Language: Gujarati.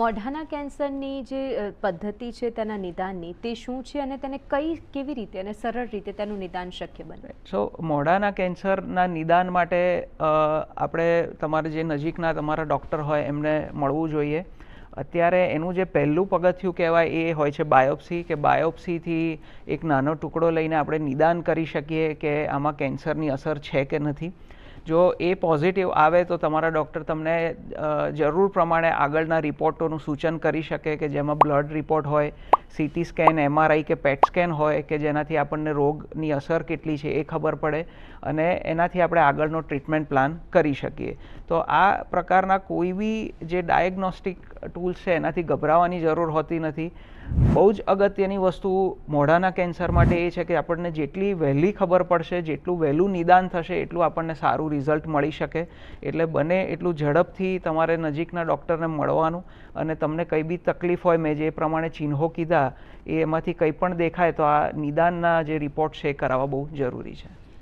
મોઢાના કેન્સરની જે પદ્ધતિ છે તેના નિદાનની તે શું છે અને તેને કેવી રીતે અને સરળ રીતે તેનું નિદાન શક્ય બને? સો મોઢાના કેન્સરના નિદાન માટે આપણે તમારે જે નજીકના તમારા ડૉક્ટર હોય એમને મળવું જોઈએ. અત્યારે એનું જે પહેલું પગથિયું કહેવાય એ હોય છે બાયોપ્સી, કે બાયોપ્સીથી એક નાનો ટુકડો લઈને આપણે નિદાન કરી શકીએ કે આમાં કેન્સરની અસર છે કે નથી. જો એ પોઝિટિવ આવે તો તમારા ડૉક્ટર તમને જરૂર પ્રમાણે આગળના રિપોર્ટોનું સૂચન કરી શકે, કે જેમાં બ્લડ રિપોર્ટ હોય, સીટી સ્કેન, MRI કે પેટ સ્કેન હોય, કે જેનાથી આપણને રોગની અસર કેટલી છે એ ખબર પડે અને એનાથી આપણે આગળનો ટ્રીટમેન્ટ પ્લાન કરી શકીએ. તો આ પ્રકારના કોઈ બી જે ડાયગ્નોસ્ટિક ટૂલ્સ છે એનાથી ગભરાવાની જરૂર હોતી નથી. બહુ જ અગત્યની વસ્તુ મોઢાના કેન્સર માટે એ છે કે આપણને જેટલી વહેલી ખબર પડશે, જેટલું વહેલું નિદાન થશે એટલું આપણને સારું રિઝલ્ટ મળી શકે. એટલે બને એટલું ઝડપથી તમારે નજીકના ડૉક્ટરને મળવાનું, અને તમને કંઈ બી તકલીફ હોય, મેં જે પ્રમાણે ચિહ્નો કીધા એમાંથી કંઈ પણ દેખાય તો આ નિદાનના જે રિપોર્ટ છે એ કરાવવા બહુ જરૂરી છે.